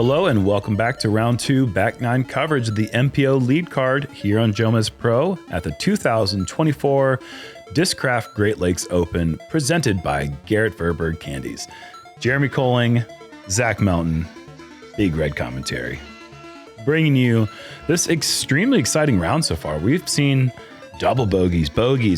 Hello and welcome back to round 2 back 9 coverage of the MPO lead card here on JomezPro at the 2024 Discraft Great Lakes Open presented by Garrett Verberg Candies. Jeremy Koling, Zach Melton, BigRed commentary. Bringing you this extremely exciting round so far. We've seen double bogeys,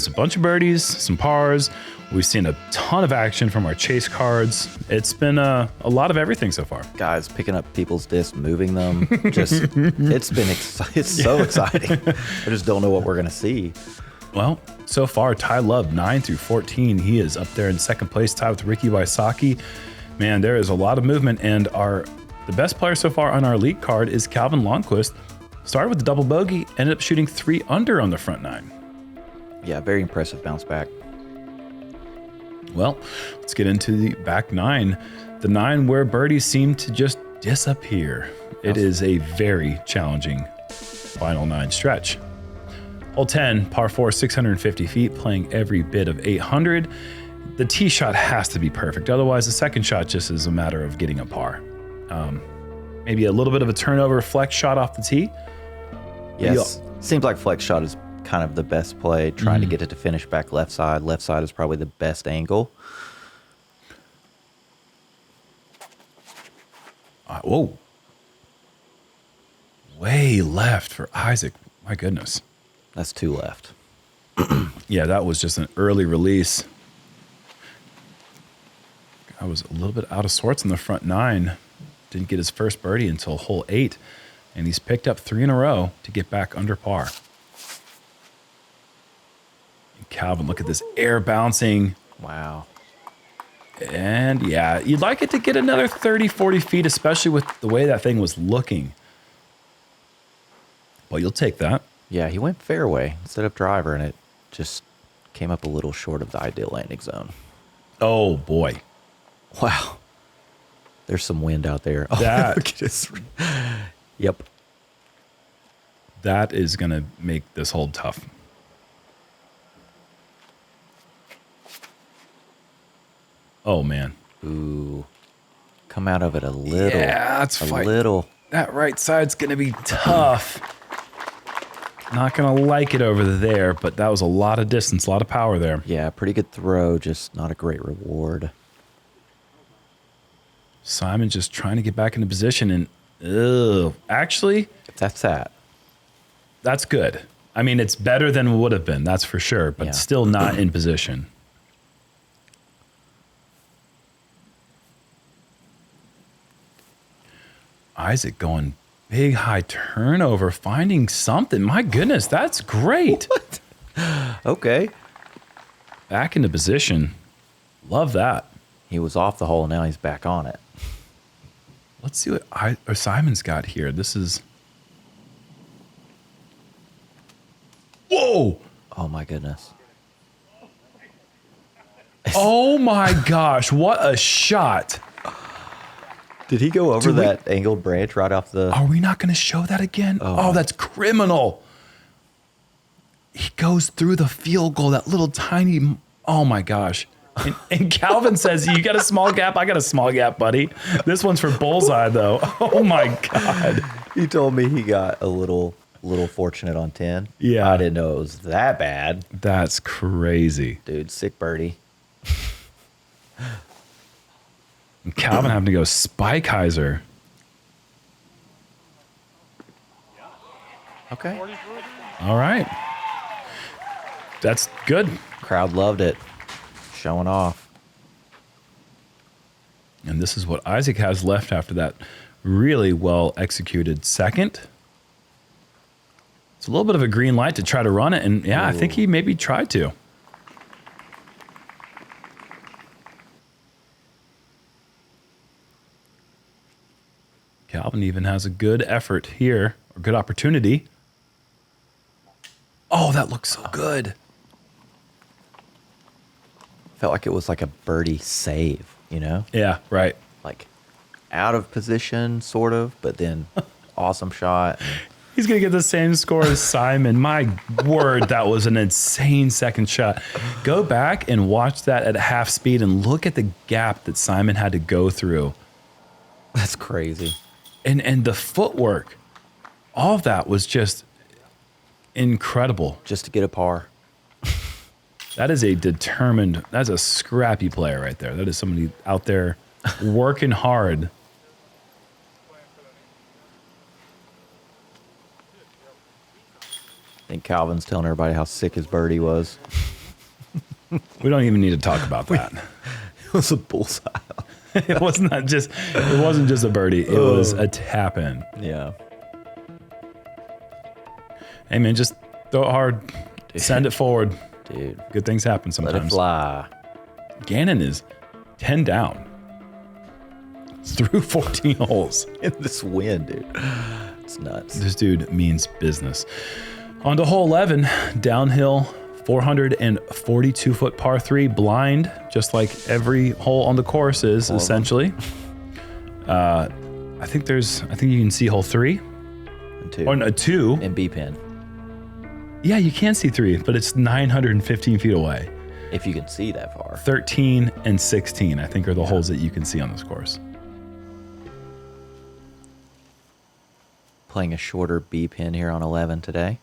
a bunch of birdies, some pars. We've seen a ton of action from our chase cards. It's been a lot of everything so far. Guys picking up people's discs, moving them. It's so exciting. I just don't know what we're going to see. Well, so far, Ty Love, 9 through 14. He is up there in second place, tied with Ricky Wysocki. Man, there is a lot of movement, and the best player so far on our lead card is Calvin Lonnquist. Started with the double bogey, ended up shooting 3 under on the front 9. Yeah, very impressive bounce back. Well, let's get into the back 9. The 9 where birdies seem to just disappear. It is a very challenging final 9 stretch. Hole 10, par 4, 650 feet, playing every bit of 800. The tee shot has to be perfect. Otherwise, the second shot just is a matter of getting a par. Maybe a little bit of a turnover flex shot off the tee. Yes, seems like flex shot is kind of the best play, trying to get it to finish back left side. Left side is probably the best angle. Whoa. Way left for Isaac. My goodness. That's 2 left. Yeah, that was just an early release. I was a little bit out of sorts in the front 9. Didn't get his first birdie until hole 8. And he's picked up 3 in a row to get back under par. And Calvin, look at this air bouncing. Wow. And yeah, you'd like it to get another 30, 40 feet, especially with the way that thing was looking. Well, you'll take that. Yeah, he went fairway instead of driver, and it just came up a little short of the ideal landing zone. Oh, boy. Wow. There's some wind out there. That, look at this. Yep. That is going to make this hold tough. Oh, man. Ooh. Come out of it a little. Yeah, that's a little. That right side's going to be tough. Not going to like it over there, but that was a lot of distance, a lot of power there. Yeah, pretty good throw, just not a great reward. Simon just trying to get back into position, and actually, if that's that. That's good. I mean, it's better than it would have been, that's for sure, but still not in position. Isaac going big high turnover, finding something. My goodness, that's great. What? Okay. Back into position. Love that. He was off the hole, now he's back on it. Let's see what Simon's got here. This is... Whoa! Oh, my goodness. Oh, my gosh. What a shot. Did he go over that angled branch right off the... Are we not going to show that again? Oh, that's criminal. He goes through the field goal, that little tiny... Oh, my gosh. And Calvin says, you got a small gap? I got a small gap, buddy. This one's for bullseye, though. Oh, my God. He told me he got a little fortunate on 10. Yeah. I didn't know it was that bad. That's crazy. Dude, sick birdie. And Calvin having to go Spikeiser. Okay. All right. That's good. Crowd loved it. Showing off. And this is what Isaac has left after that really well executed second. It's a little bit of a green light to try to run it. And yeah, I think he maybe tried to. Calvin even has a good effort here, or good opportunity. Oh, that looks so good. Felt like it was like a birdie save, you know? Yeah, right. Like out of position, sort of, but then awesome shot. He's going to get the same score as Simon. My word, that was an insane second shot. Go back and watch that at half speed and look at the gap that Simon had to go through. That's crazy. And the footwork, all of that was just incredible. Just to get a par. That is that's a scrappy player right there. That is somebody out there working hard. I think Calvin's telling everybody how sick his birdie was. We don't even need to talk about that. It was a bullseye. It wasn't just a birdie. It was a tap in. Yeah. Hey man, just throw it hard. Dude. Send it forward. Dude. Good things happen sometimes. Let it fly. Gannon is 10 down through 14 holes. In this wind, dude. It's nuts. This dude means business. On to hole 11, downhill, 442-foot par 3, blind, just like every hole on the course is, essentially. I think you can see hole 3. And 2. Or no, 2. And B pin. Yeah, you can see 3, but it's 915 feet away. If you can see that far. 13 and 16, I think, are the holes that you can see on this course. Playing a shorter B pin here on 11 today.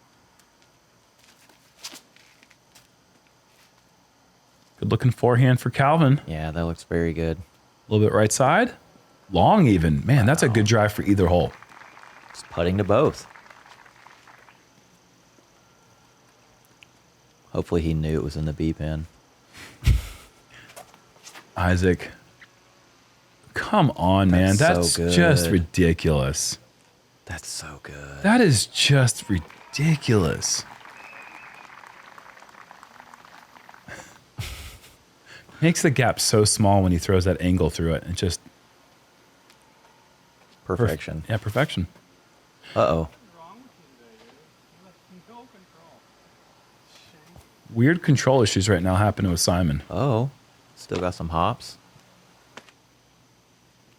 Good looking forehand for Calvin. Yeah, that looks very good. A little bit right side. Long even. Man, that's a good drive for either hole. Just putting to both. Hopefully he knew it was in the B pin. Isaac. Come on, man. That's so good. just ridiculous. That's so good. That is just ridiculous. Makes the gap so small when he throws that angle through it. It just... Perfection. Yeah, perfection. Uh-oh. Weird control issues right now happening with Simon. Oh. Still got some hops.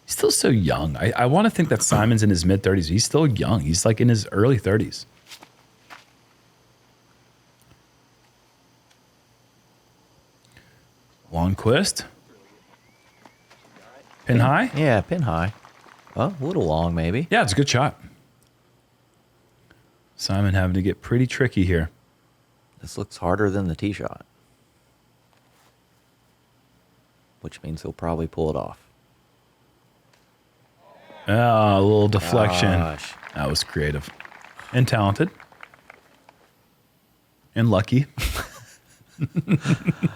He's still so young. I want to think that Simon's in his mid-30s. He's still young. He's like in his early 30s. Lonnquist. Pin high? Yeah, pin high. Oh, a little long maybe. Yeah, it's a good shot. Simon having to get pretty tricky here. This looks harder than the tee shot. Which means he'll probably pull it off. Ah, a little deflection. Gosh. That was creative. And talented. And lucky.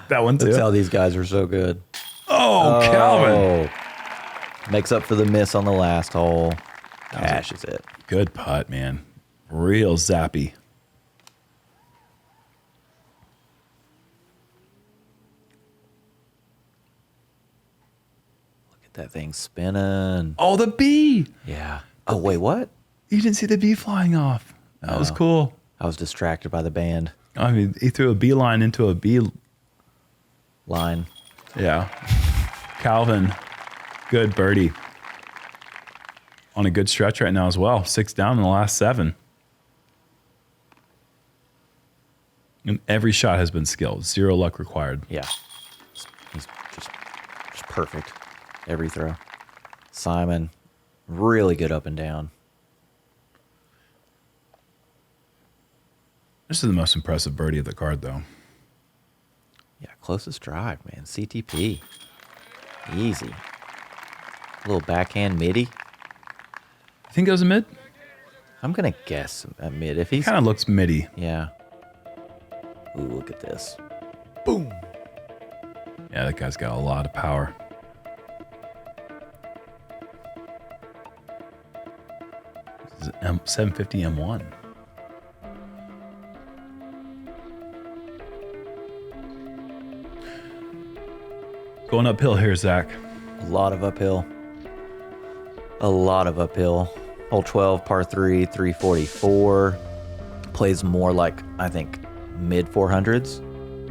That one too. That's how these guys are so good. Oh, Calvin. Makes up for the miss on the last hole. Cashes it. Good putt, man. Real zappy. Look at that thing spinning. Oh, the bee. Yeah. Oh, wait, what? You didn't see the bee flying off. That was cool. I was distracted by the band I mean, he threw a beeline into a bee. line. Yeah. Calvin, good birdie. On a good stretch right now as well. 6 down in the last 7. And every shot has been skilled. 0 luck required. Yeah. He's just perfect. Every throw. Simon, really good up and down. This is the most impressive birdie of the card, though. Yeah, closest drive, man. CTP. Easy. Little backhand midi. I think it was a mid. I'm going to guess a mid. If he's... Kind of looks middy. Yeah. Ooh, look at this. Boom. Yeah, that guy's got a lot of power. This is 750 M1. Going uphill here, Zach. A lot of uphill. A lot of uphill. Hole 12, par 3, 344. Plays more like, I think, mid 400s.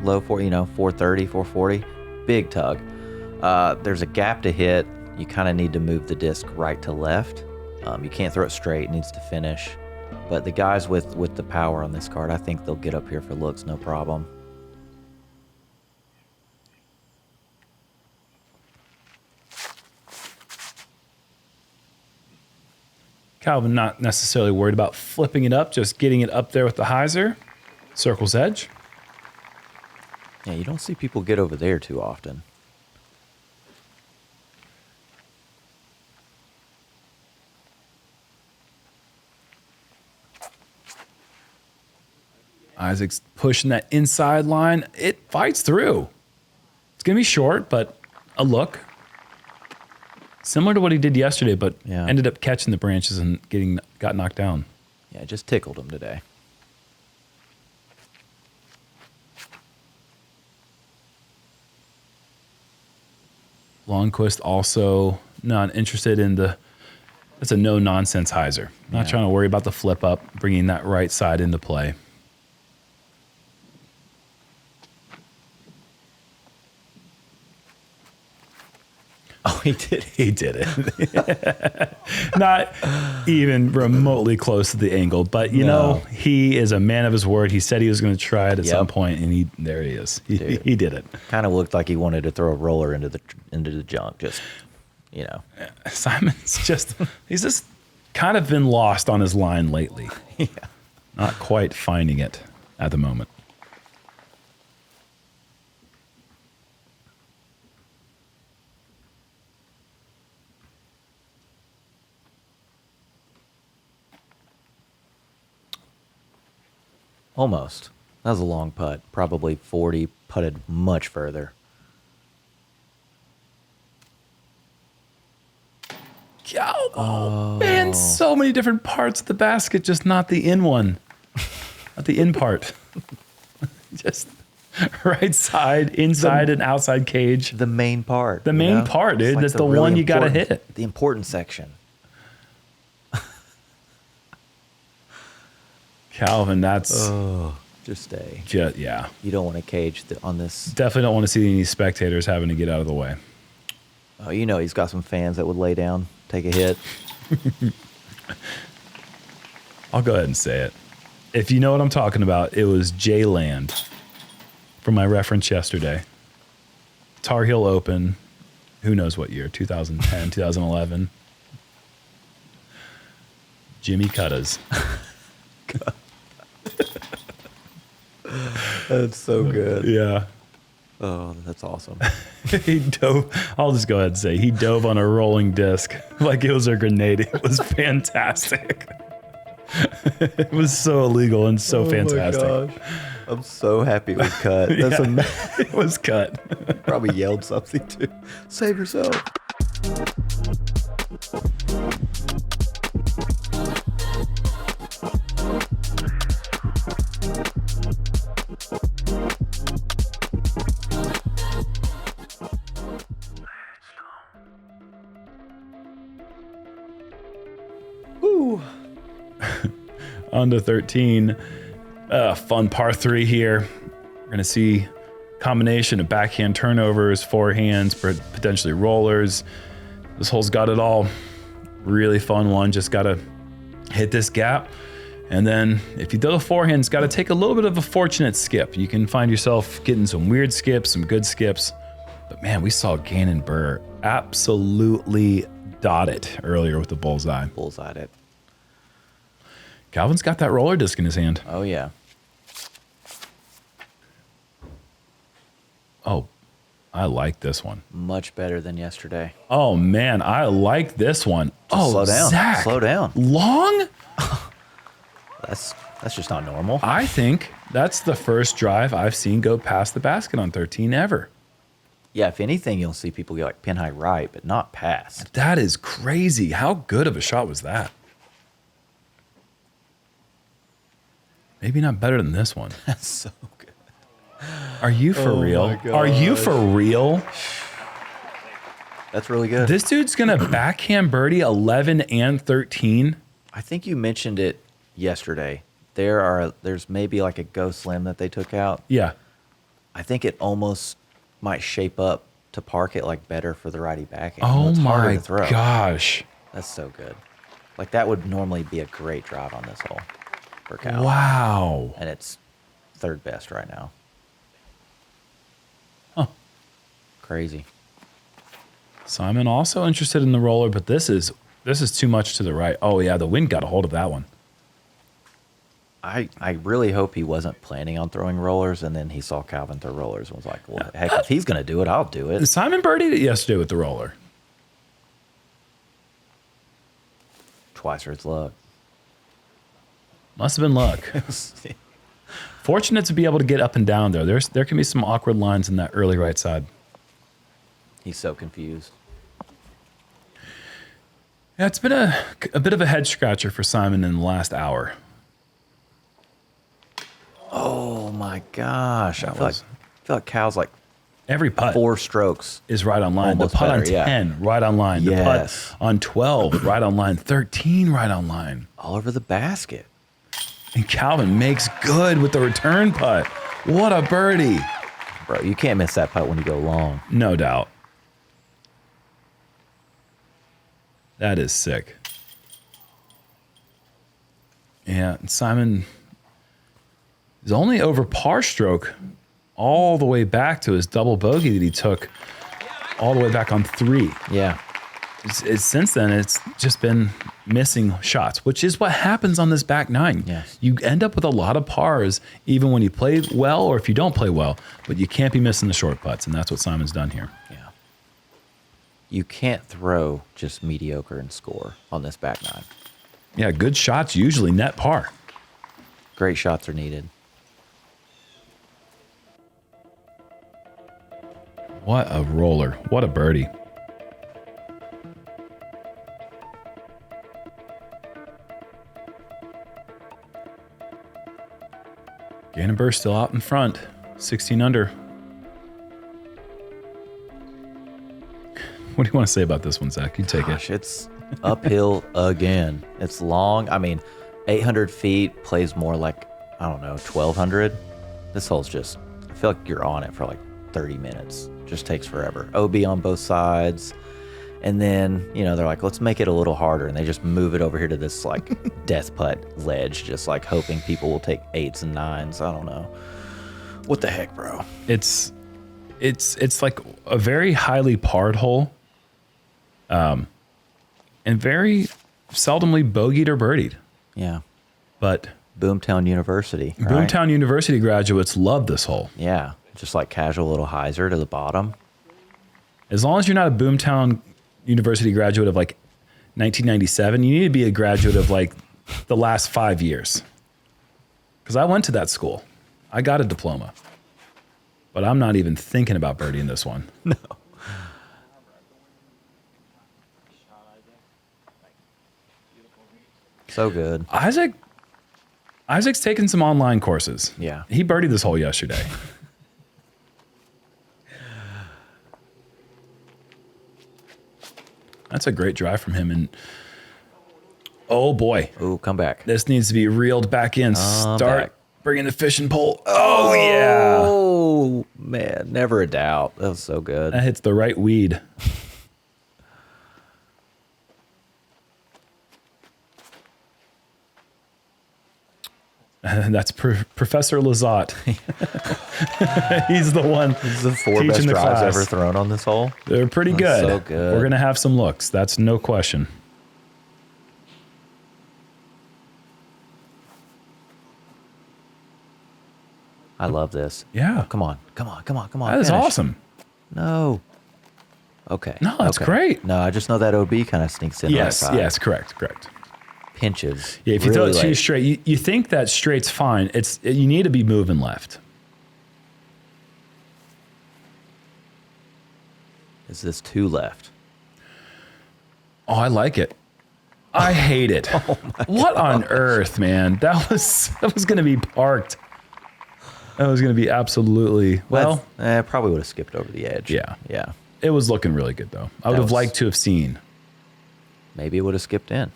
Low 430, 440. Big tug. There's a gap to hit. You kind of need to move the disc right to left. You can't throw it straight. It needs to finish. But the guys with the power on this card, I think they'll get up here for looks, no problem. Calvin not necessarily worried about flipping it up, just getting it up there with the hyzer. Circle's edge. Yeah, you don't see people get over there too often. Isaac's pushing that inside line. It fights through. It's going to be short, but a look. Similar to what he did yesterday, but ended up catching the branches and got knocked down. Yeah, it just tickled him today. Lonnquist also not interested in that's a no-nonsense hyzer. Not trying to worry about the flip up, bringing that right side into play. Oh, he did. He did it. Not even remotely close to the angle, but you know, he is a man of his word. He said he was going to try it at some point, and there he is. He did it. Kind of looked like he wanted to throw a roller into the junk. Just, you know. Simon's he's just kind of been lost on his line lately. Yeah. Not quite finding it at the moment. Almost. That was a long putt. Probably 40, putted much further. Oh, man, so many different parts of the basket, just not the in one. Not the in part. Just right side, inside and outside cage. The main part. The main part, dude. That's the one you got to hit. The important section. Calvin, that's just stay. Yeah. You don't want to cage on this. Definitely don't want to see any spectators having to get out of the way. Oh, you know he's got some fans that would lay down, take a hit. I'll go ahead and say it. If you know what I'm talking about, it was J-Land from my reference yesterday. Tar Heel Open, who knows what year, 2010, 2011. Jimmy Cuttas. That's so good. Yeah. Oh, that's awesome. He dove. I'll just go ahead and say he dove on a rolling disc like it was a grenade. It was fantastic. It was so illegal and so fantastic. My gosh. I'm so happy it was cut. That's it was cut. Probably yelled something too. Save yourself. On to 13. Fun par 3 here. We're going to see combination of backhand turnovers, forehands, potentially rollers. This hole's got it all. Really fun one. Just got to hit this gap. And then if you do the forehands, got to take a little bit of a fortunate skip. You can find yourself getting some weird skips, some good skips. But man, we saw Gannon Burr absolutely dot it earlier with the bullseye. Bullseyed it. Calvin's got that roller disc in his hand. Oh, yeah. Oh, I like this one. Much better than yesterday. Oh, man, I like this one. Slow down. Zach, Slow down. Long? That's just not normal. I think that's the first drive I've seen go past the basket on 13 ever. Yeah, if anything, you'll see people get like pin high right, but not past. That is crazy. How good of a shot was that? Maybe not better than this one. That's so good. Are you for real? Are you for real? That's really good. This dude's going to backhand birdie 11 and 13. I think you mentioned it yesterday. There's maybe like a Go Slim that they took out. Yeah. I think it almost might shape up to park it like better for the righty backhand. Oh it's harder my to throw. gosh. That's so good. Like that would normally be a great drive on this hole for Cal. Wow. And it's third best right now. Huh. Crazy. Simon also interested in the roller, but this is This is too much to the right. Oh, yeah, the wind got a hold of that one. I really hope he wasn't planning on throwing rollers, and then he saw Calvin throw rollers and was like, well, heck, if he's going to do it, I'll do it. Simon birdied it yesterday with the roller. Twice for his luck. Must have been luck. Fortunate to be able to get up and down there. There can be some awkward lines in that early right side. He's so confused. Yeah, it's been a bit of a head scratcher for Simon in the last hour. Oh my gosh! I feel like Cal's like every putt 4 strokes is right on line. The putt on 10 right on line. The putt on 12 right on line. 13 right on line. All over the basket. And Calvin makes good with the return putt. What a birdie! Bro, you can't miss that putt when you go long. No doubt. That is sick. Yeah, and Simon is only over par stroke all the way back to his double bogey that he took all the way back on 3. Yeah. Since then, it's just been missing shots, which is what happens on this back 9. Yes. You end up with a lot of pars, even when you play well or if you don't play well, but you can't be missing the short putts, and that's what Simon's done here. Yeah. You can't throw just mediocre and score on this back 9. Yeah, good shots usually net par. Great shots are needed. What a roller. What a birdie. Gannonburg still out in front. 16 under. What do you want to say about this one, Zach? You take it. It's uphill again. It's long. I mean, 800 feet plays more like, I don't know, 1,200. This hole's just, I feel like you're on it for like 30 minutes. Just takes forever. OB on both sides. And then, you know, they're like, let's make it a little harder. And they just move it over here to this like death putt ledge, just like hoping people will take 8s and 9s. I don't know. What the heck, bro? It's like a very highly parred hole. And very seldomly bogeyed or birdied. Yeah. But Boomtown University. Right? Boomtown University graduates love this hole. Yeah. Just like casual little hyzer to the bottom. As long as you're not a Boomtown University graduate of like 1997, you need to be a graduate of like the last 5 years. Because I went to that school. I got a diploma. But I'm not even thinking about birdieing this one. No. So good. Isaac's taken some online courses. Yeah. He birdied this hole yesterday. That's a great drive from him. And oh boy. Ooh, come back. This needs to be reeled back in. Start bringing the fishing pole. Oh, yeah. Oh, man. Never a doubt. That was so good. That hits the right weed. That's Professor Lizotte. He's the one. This is the 4 best drives ever thrown on this hole. They're pretty good. So good. We're going to have some looks. That's no question. I love this. Yeah. Oh, come on. That is awesome. No. Okay. No, that's great. No, I just know that OB kind of sneaks in. Yes, yes, correct. Pinches. Yeah, if you throw it too straight, you think that straight's fine. You need to be moving left. Is this too left? Oh, I like it. I hate it. What on earth, man? That was going to be parked. That was going to be absolutely probably would have skipped over the edge. Yeah. Yeah. It was looking really good though. I would have liked to have seen. Maybe it would have skipped in.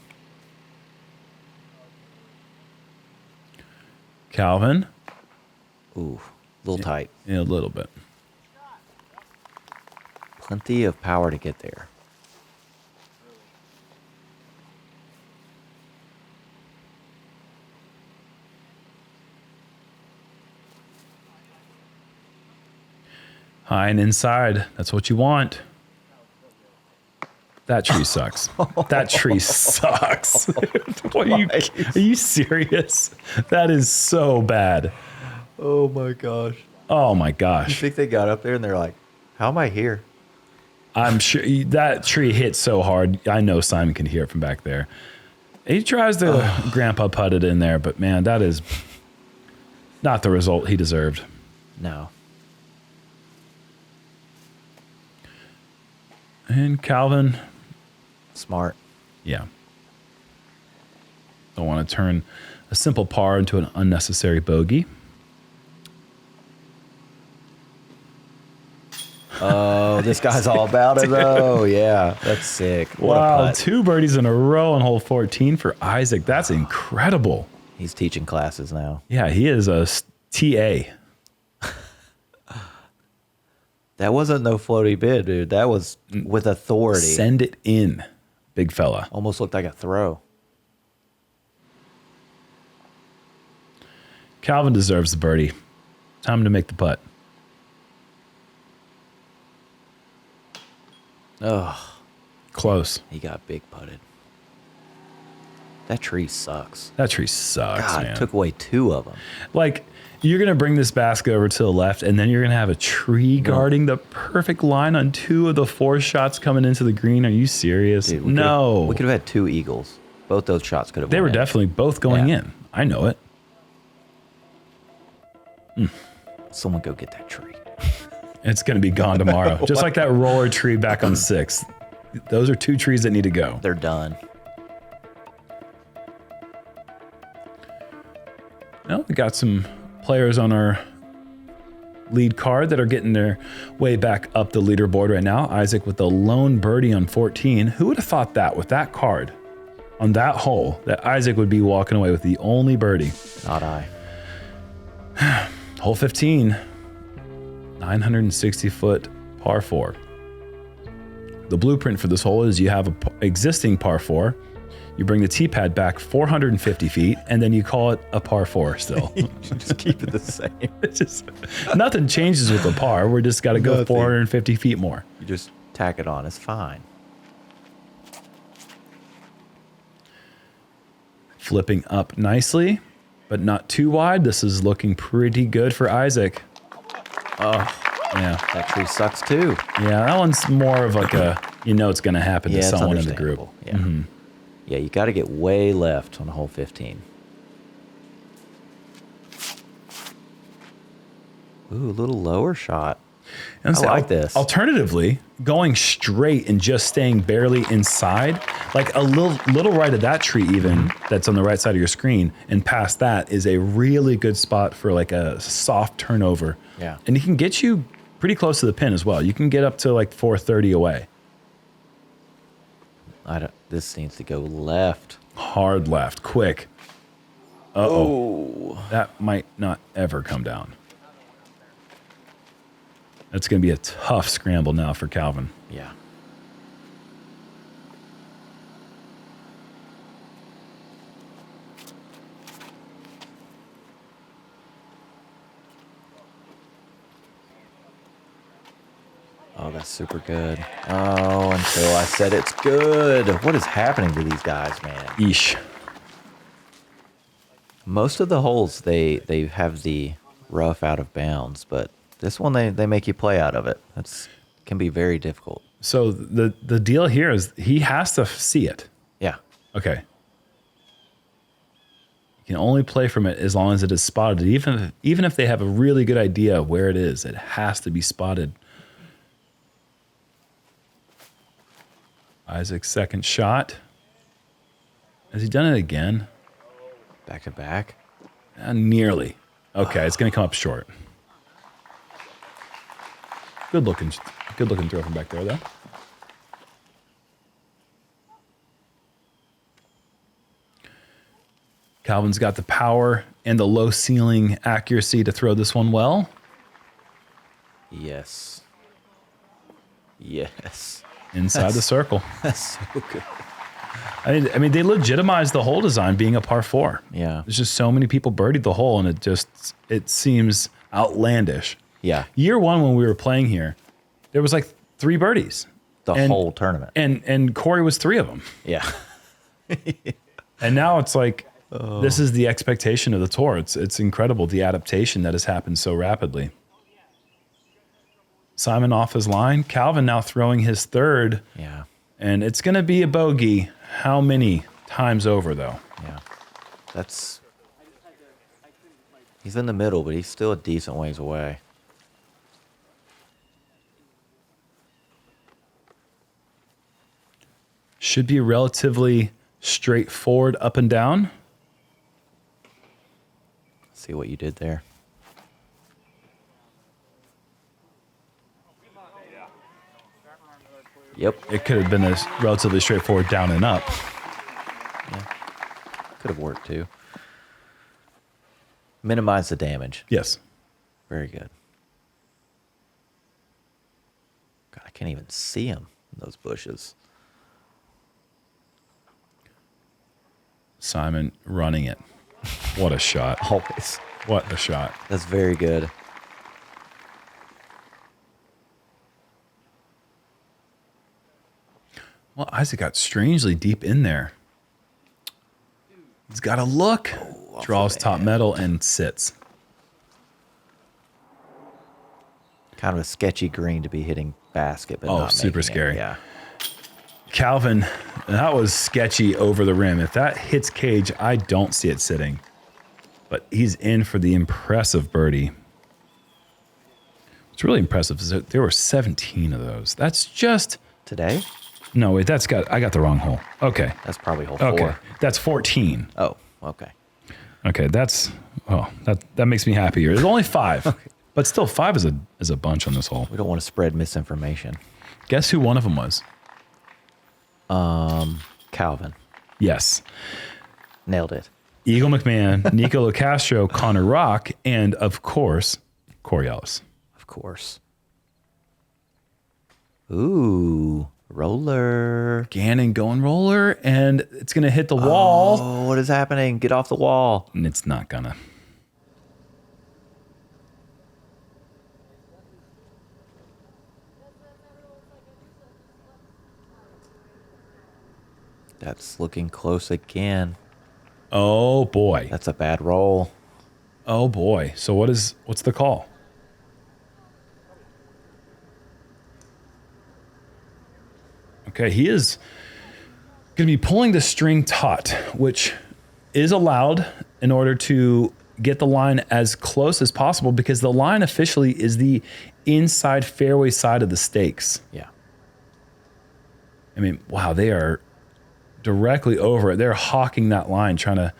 Calvin. Ooh, a little tight. Yeah, a little bit. Plenty of power to get there. High and inside. That's what you want. That tree sucks. That tree sucks. Are you serious? That is so bad. Oh my gosh. Oh my You gosh. think they got up there and they're like, how am I here? I'm sure that tree hit so hard. I know Simon can hear it from back there. He tries to grandpa putt it in there, but man, that is not the result he deserved. No. And Calvin. Smart. Yeah. Don't want to turn a simple par into an unnecessary bogey. Oh, this guy's all about it, though. Yeah, that's sick. What a Wow, putt. 2 birdies in a row on hole 14 for Isaac. That's incredible. He's teaching classes now. Yeah, he is a TA. That wasn't no floaty bid, dude. That was with authority. Send it in, big fella. Almost looked like a throw. Calvin deserves the birdie. Time to make the putt. Oh, Close. he got big putted. That tree sucks. That tree sucks, God, man. took away 2 of them. Like, you're going to bring this basket over to the left, and then you're going to have a tree guarding the perfect line on 2 of the 4 shots coming into the green. Are you serious? Dude, No. we could have had 2 eagles. Both those shots could have They went were in. definitely both going Yeah. in. I know it. Someone go get that tree. It's going to be gone tomorrow. Just like that roller tree back on 6. Those are 2 trees that need to go. They're done. Well, we got some players on our lead card that are getting their way back up the leaderboard right now. Isaac with the lone birdie on 14. Who would have thought that with that card on that hole that Isaac would be walking away with the only birdie? Not I. Hole 15, 960-foot par 4. The blueprint for this hole is you have an existing par 4. You bring the tee pad back 450 feet, and then you call it a par 4 still. Just keep it the same. It's just nothing changes with the par. We're just got to go Nothing. 450 feet more. You just tack it on. It's fine. Flipping up nicely, but not too wide. This is looking pretty good for Isaac. Oh, Yeah. that tree sucks too. Yeah, that one's more of like a, you know it's going to happen to Yeah, it's someone in the group. understandable. Yeah. Yeah, you got to get way left on hole 15. Ooh, a little lower shot. And I like this. Alternatively, going straight and just staying barely inside, like a little right of that tree even, that's on the right side of your screen, and past that is a really good spot for like a soft turnover. Yeah. And he can get you pretty close to the pin as well. You can get up to like 430 away. This needs to go left. Hard left, quick. Oh. That might not ever come down. That's going to be a tough scramble now for Calvin. Yeah. Oh, that's super good. Oh, until I said it's good. What is happening to these guys, man? Eesh. Most of the holes, they have the rough out of bounds, but this one, they make you play out of it. That's can be very difficult. So the deal here is he has to see it. Yeah. Okay. You can only play from it as long as it is spotted. Even if they have a really good idea of where it is, it has to be spotted. Isaac's second shot. Has he done it again? Back to back. Nearly. Okay, it's going to come up short. Good looking throw from back there, though. Calvin's got the power and the low ceiling accuracy to throw this one well. Yes. Yes. Inside the circle. That's so good. I mean, they legitimized the hole design being a par 4. Yeah. There's just so many people birdied the hole, and it seems outlandish. Yeah. Year 1, when we were playing here, there was like 3 birdies. the whole tournament. And Corey was 3 of them. Yeah. And now it's like, this is the expectation of the tour. It's incredible, the adaptation that has happened so rapidly. Simon off his line. Calvin now throwing his 3rd. Yeah. And it's going to be a bogey. How many times over, though? Yeah. He's in the middle, but he's still a decent ways away. Should be relatively straightforward up and down. See what you did there. Yep. It could have been a relatively straightforward down and up. Yeah. Could have worked too. Minimize the damage. Yes. Very good. God, I can't even see him in those bushes. Simon running it. What a shot. Always. What a shot. That's very good. Well, Isaac got strangely deep in there. He's got a look. Draws top metal and sits. Kind of a sketchy green to be hitting basket, but not super scary. Yeah. Calvin, that was sketchy over the rim. If that hits cage, I don't see it sitting. But he's in for the impressive birdie. What's really impressive is that there were 17 of those. That's just... Today? No, wait, I got the wrong hole. Okay. That's probably hole 4. Okay, that's 14. Oh, okay. Okay, that makes me happier. There's only 5, okay. But still 5 is a bunch on this hole. We don't want to spread misinformation. Guess who one of them was? Calvin. Yes. Nailed it. Eagle McMahon, Nico LaCastro, Connor Rock, and of course, Corey Ellis. Of course. Ooh, roller. Gannon going roller, and it's going to hit the wall. Oh, what is happening? Get off the wall. And it's not gonna. That's looking close again. Oh boy. That's a bad roll. Oh boy. So what's the call? Okay, he is going to be pulling the string taut, which is allowed in order to get the line as close as possible because the line officially is the inside fairway side of the stakes. Yeah. I mean, wow, they are directly over it. They're hawking that line, trying to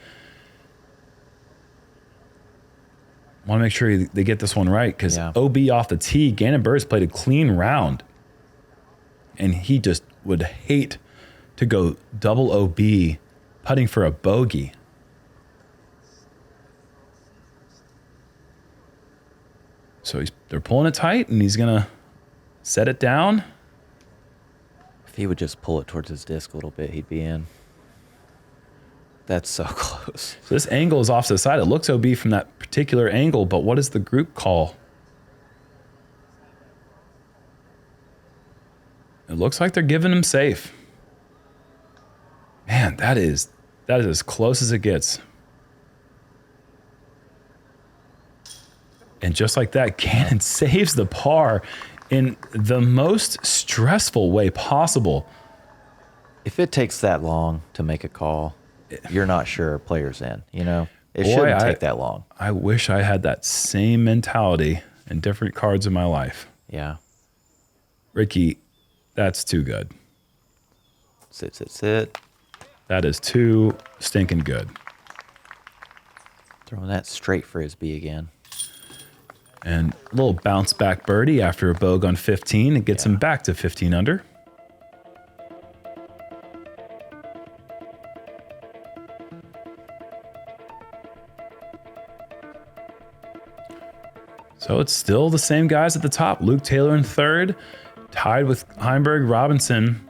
want to make sure they get this one right because OB off the tee, Gannon Burris played a clean round. And he just would hate to go double OB putting for a bogey. So they're pulling it tight, and he's going to set it down. If he would just pull it towards his disc a little bit, he'd be in. That's so close. So this angle is off to the side. It looks OB from that particular angle, but what is the group call? It looks like they're giving him safe. Man, that is as close as it gets. And just like that, Gannon saves the par in the most stressful way possible. If it takes that long to make a call, you're not sure a player's in, you know? It Boy, shouldn't take that long. I wish I had that same mentality in different cards in my life. Yeah. Ricky, that's too good. Sit, sit, sit. That is too stinking good. Throwing that straight frisbee again. And a little bounce back birdie after a bogey on 15. It gets him back to 15 under. So it's still the same guys at the top. Luke Taylor in third, tied with Heimburg, Robinson,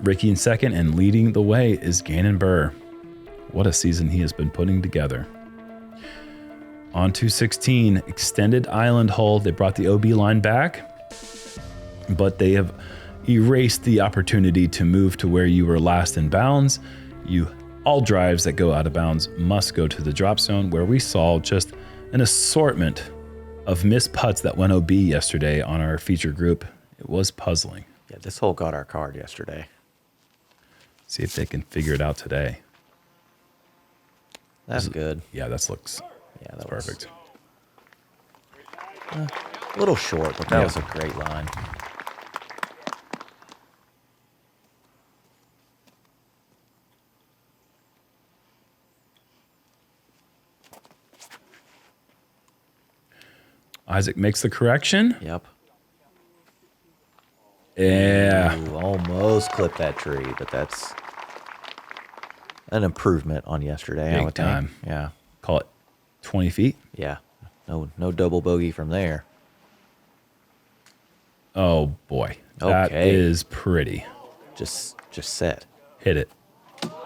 Ricky in second, and leading the way is Gannon Burr. What a season he has been putting together. On 216, extended island hole. They brought the OB line back, but they have erased the opportunity to move to where you were last in bounds. All drives that go out of bounds must go to the drop zone, where we saw just an assortment of missed putts that went OB yesterday on our feature group. It was puzzling. Yeah, this hole got our card yesterday. See if they can figure it out today. That's good. Yeah, that looks perfect. A little short, but that was a great line. Isaac makes the correction. Yep. Yeah. Ooh, almost clipped that tree, but that's an improvement on yesterday. Big I would time. think. Yeah. Call it 20 feet. Yeah. No double bogey from there. Oh boy. That Okay. is pretty. Just set. Hit it.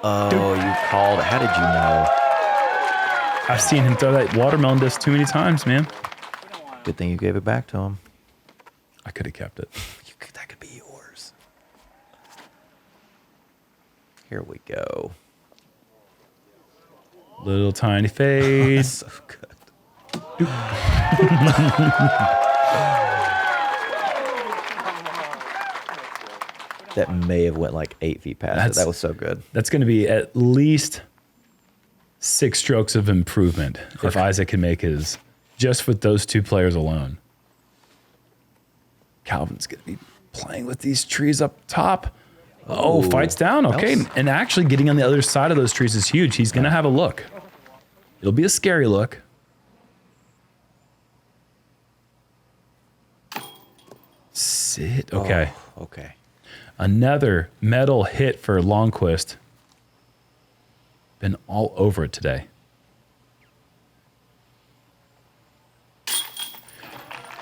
Oh, you called it. How did you know? I've seen him throw that watermelon disc too many times, man. Good thing you gave it back to him. I could have kept it. That could be yours. Here we go. Little tiny fade. So good. That may have went like 8 feet past it. That was so good. That's going to be at least 6 strokes of improvement if Isaac can make his, just with those 2 players alone. Calvin's going to be playing with these trees up top. Oh, fights down. Okay. And actually getting on the other side of those trees is huge. He's going to have a look. It'll be a scary look. Sit. Okay. Oh, okay. Another metal hit for Lonnquist. Been all over it today.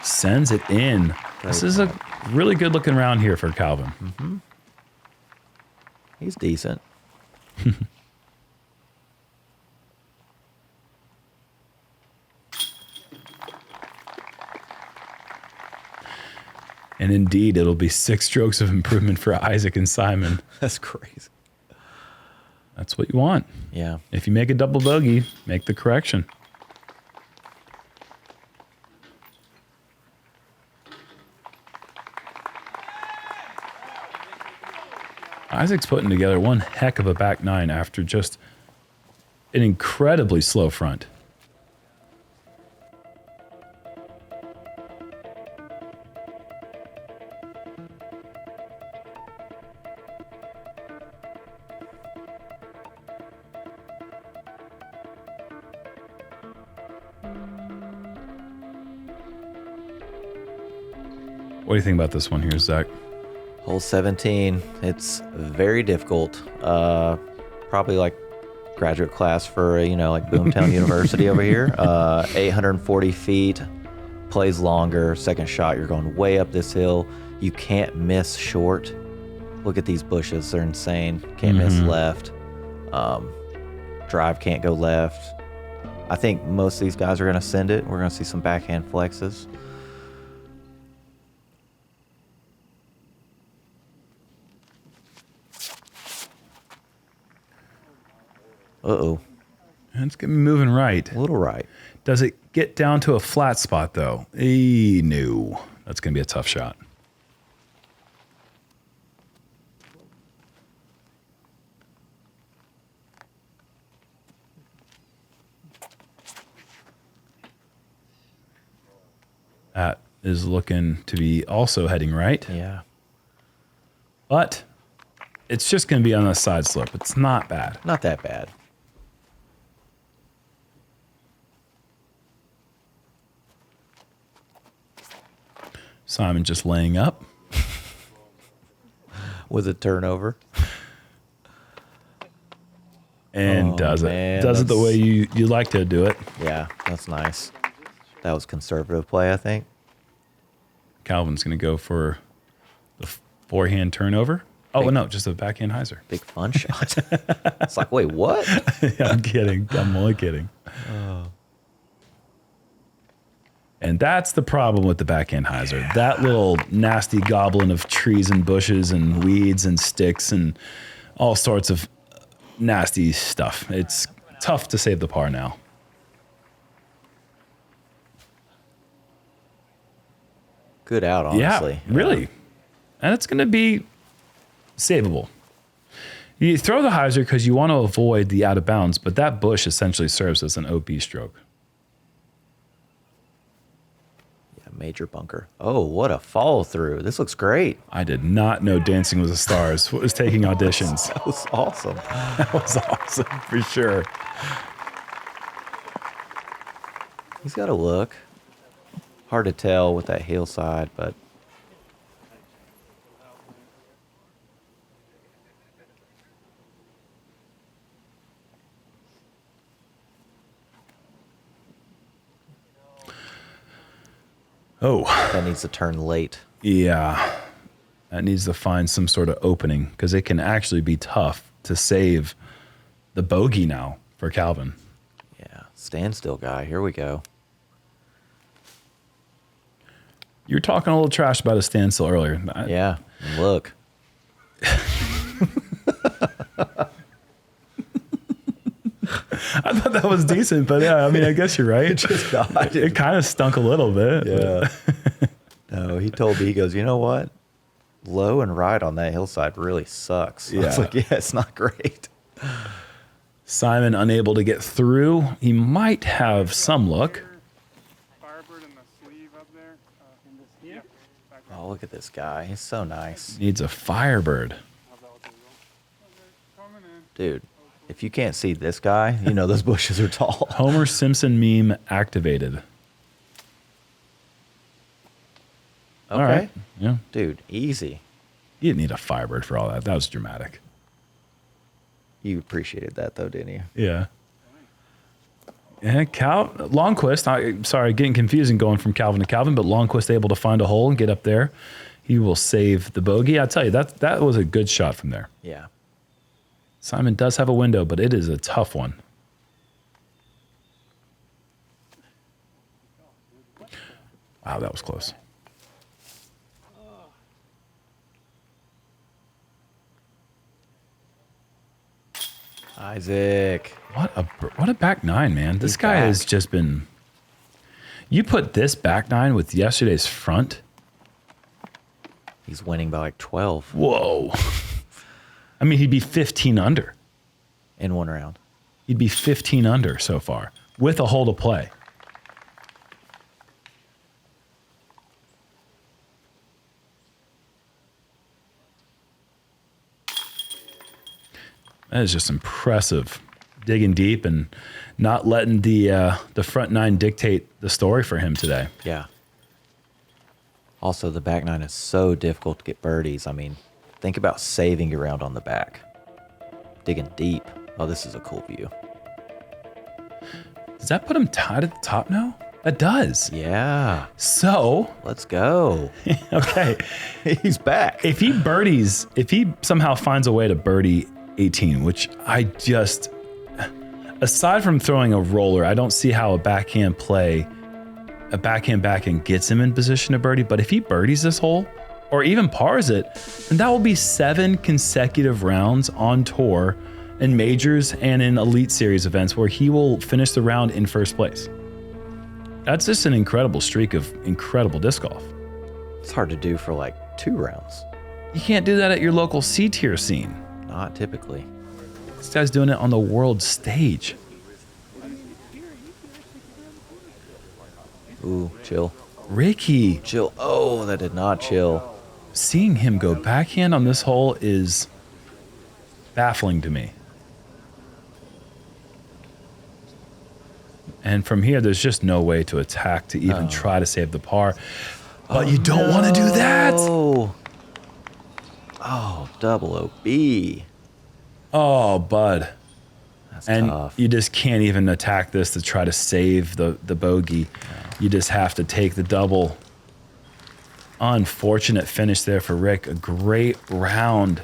Sends it in. This is a really good looking round here for Calvin. Mm-hmm. He's decent. And indeed, it'll be 6 strokes of improvement for Isaac and Simon. That's crazy. That's what you want. Yeah. If you make a double bogey, make the correction. Isaac's putting together one heck of a back 9 after just an incredibly slow front. What do you think about this one here, Zach? Hole 17. It's very difficult. Probably like graduate class for, like Boomtown University over here. 840 feet, plays longer. Second shot, you're going way up this hill. You can't miss short. Look at these bushes. They're insane. Can't miss left. Drive can't go left. I think most of these guys are going to send it. We're going to see some backhand flexes. Uh-oh. And it's going to be moving right. A little right. Does it get down to a flat spot, though? No. That's going to be a tough shot. That is looking to be also heading right. Yeah. But it's just going to be on a side slope. It's not bad. Not that bad. Simon just laying up. With a turnover. And does it. Does it the way you like to do it. Yeah, that's nice. That was conservative play, I think. Calvin's going to go for the forehand turnover. Oh, no, just a backhand hyzer. Big fun shot. It's like, wait, what? I'm kidding. I'm only kidding. And that's the problem with the backhand hyzer. That little nasty goblin of trees and bushes and weeds and sticks and all sorts of nasty stuff. It's tough to save the par now. Good out, honestly. Yeah, really. And it's going to be savable. You throw the hyzer because you want to avoid the out of bounds, but that bush essentially serves as an OB stroke. Yeah, major bunker. Oh, what a follow through. This looks great. I did not know Dancing with the Stars was taking auditions. That was awesome. That was awesome for sure. He's got a look. Hard to tell with that hillside, but oh, that needs to turn late. Yeah, that needs to find some sort of opening because it can actually be tough to save the bogey now for Calvin. Yeah, standstill guy. Here we go. You were talking a little trash about a standstill earlier. Yeah, look. I thought that was decent, but yeah, I mean, I guess you're right. It kind of stunk a little bit. Yeah. No, he told me, he goes, you know what? Low and right on that hillside really sucks. I was like, yeah, it's not great. Simon unable to get through. He might have some look. Oh, look at this guy. He's so nice. Needs a Firebird. Dude, if you can't see this guy, you know those bushes are tall. Homer Simpson meme activated. Okay. All right. Yeah. Dude, easy. You didn't need a Firebird for all that. That was dramatic. You appreciated that, though, didn't you? Yeah. Yeah, Lonnquist, sorry, getting confusing going from Calvin to Calvin, but Lonnquist able to find a hole and get up there. He will save the bogey. I tell you, that was a good shot from there. Yeah. Simon does have a window, but it is a tough one. Wow, that was close. Isaac. What a back nine, man. This guy has just been... You put this back nine with yesterday's front. He's winning by like 12. Whoa. I mean, he'd be 15 under. In one round. He'd be 15 under so far with a hole to play. That is just impressive. Digging deep and not letting the front nine dictate the story for him today. Yeah. Also, the back nine is so difficult to get birdies. I mean, think about saving your round on the back. Digging deep. Oh, this is a cool view. Does that put him tied at the top now? That does. Yeah. So. Let's go. Okay. He's back. If he somehow finds a way to birdie 18, which I just... Aside from throwing a roller, I don't see how a backhand gets him in position to birdie. But if he birdies this hole, or even pars it, then that will be 7 consecutive rounds on tour in majors and in Elite Series events where he will finish the round in first place. That's just an incredible streak of incredible disc golf. It's hard to do for like 2 rounds. You can't do that at your local C-tier scene. Not typically. This guy's doing it on the world stage. Ooh, chill. Ricky. Chill. Oh, that did not chill. Seeing him go backhand on this hole is baffling to me. And from here, there's just no way to attack to even try to save the par. But you don't want to do that. Oh, double OB. Oh, bud. That's and tough. You just can't even attack this to try to save the bogey. No. You just have to take the double. Unfortunate finish there for Rick. A great round.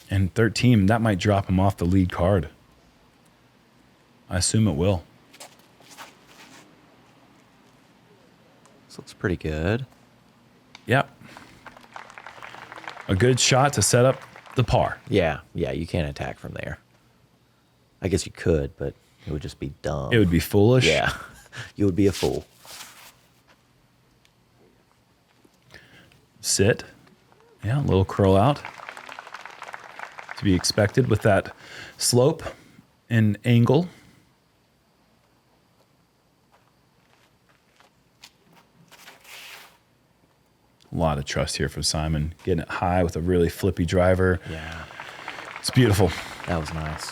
And 13, that might drop him off the lead card. I assume it will. looks pretty good. Yep. A good shot to set up the par. Yeah, you can't attack from there. I guess you could, but it would just be dumb. It would be foolish. Yeah, you would be a fool. Sit. Yeah, a little curl out. To be expected with that slope and angle. A lot of trust here for Simon. Getting it high with a really flippy driver. Yeah. It's beautiful. That was nice.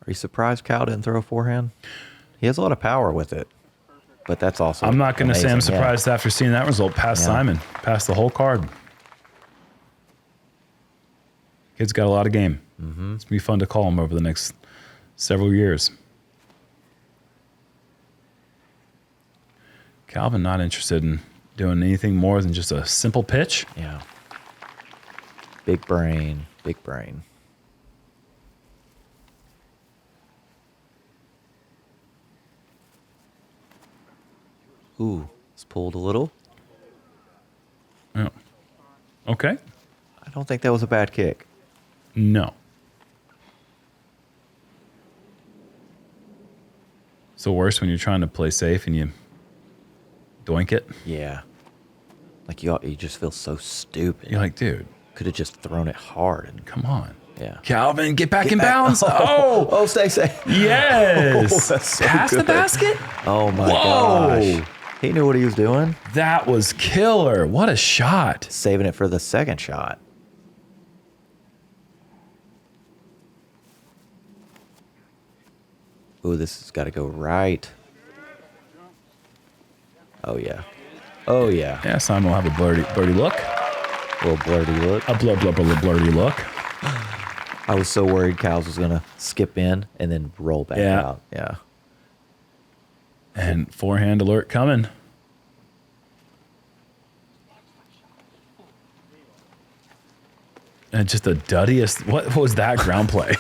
Are you surprised Cal didn't throw a forehand? He has a lot of power with it, but that's also I'm not going to say I'm amazing, surprised after seeing that result past Simon, past the whole card. Kid's got a lot of game. It's going to be fun to call him over the next several years. Calvin not interested in doing anything more than just a simple pitch. Yeah. Big brain, big brain. Ooh, it's pulled a little. Oh. Okay. I don't think that was a bad kick. No. It's the worst when you're trying to play safe and you doink it. Yeah. Like you just feel so stupid. You're like, dude, Could have just thrown it hard. And come on. yeah. Calvin, get back in bounds. Oh, Oh, stay safe. yes. Oh, that's so Past the good. basket? Oh my Whoa. gosh. He knew what he was doing. That was killer. What a shot. Saving it for the second shot. Ooh, this has got to go right. Oh, yeah. Oh, yeah. Yeah, Simon will have a blurry look. Little blurty look. A blurry look. I was so worried Cows was going to skip in and then roll back out. Yeah. And forehand alert coming. And just the duddiest. What was that ground play?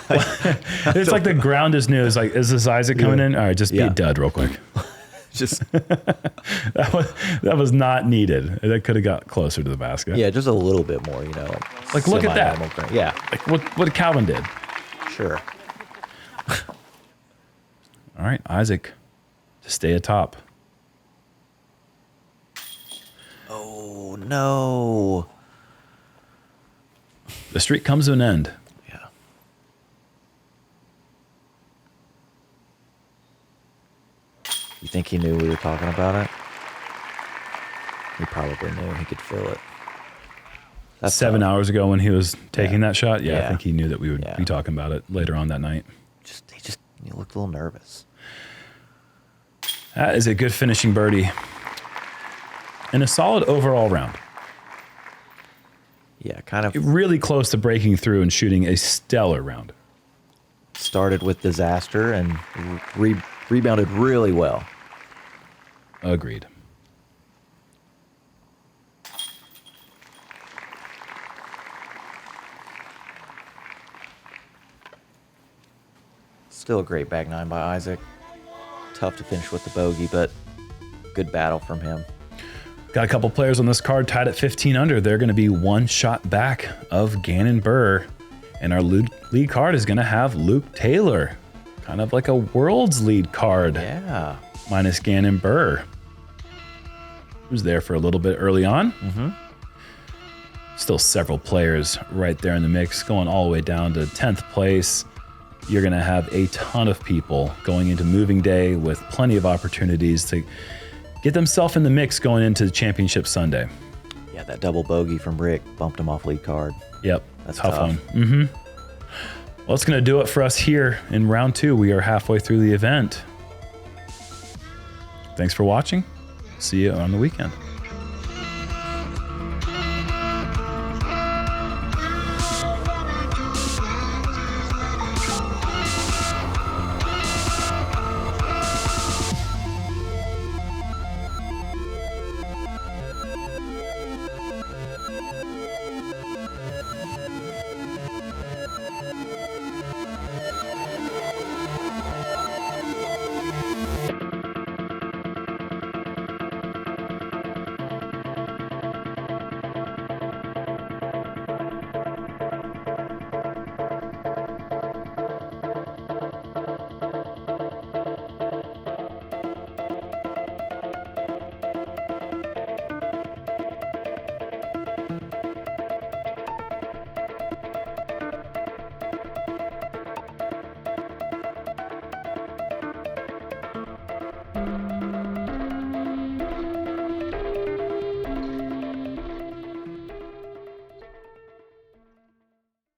It's like the ground is new. It's like, is this Isaac coming in? All right, just be a dud real quick. Just That was not needed. That could have got closer to the basket. yeah, just a little bit more, you know. Like, look at that. semi-normal ground. Yeah, Like what Calvin did. sure. All right, Isaac, to stay atop. Oh no. The streak comes to an end. Yeah. You think he knew we were talking about it? He probably knew. He could feel it. That's 7 tough. hours ago when he was taking that shot, I Yeah. think he knew that we would Yeah. be talking about it later on that night. He looked a little nervous. That is a good finishing birdie. And a solid overall round. Yeah, kind of Really close to breaking through and shooting a stellar round. started with disaster and rebounded really well. Agreed. Still a great back nine by Isaac. Tough to finish with the bogey, but good battle from him. Got a couple players on this card tied at 15 under. They're going to be one shot back of Gannon Burr. And our lead card is going to have Luke Taylor. Kind of like a world's lead card. Yeah. Minus Gannon Burr. Who's there for a little bit early on. Still several players right there in the mix, going all the way down to 10th place. You're going to have a ton of people going into moving day with plenty of opportunities to get themselves in the mix going into the championship Sunday. Yeah, that double bogey from Rick bumped him off lead card. Yep, That's tough tough. one. Well, that's going to do it for us here in round 2. We are halfway through the event. Thanks for watching. See you on the weekend.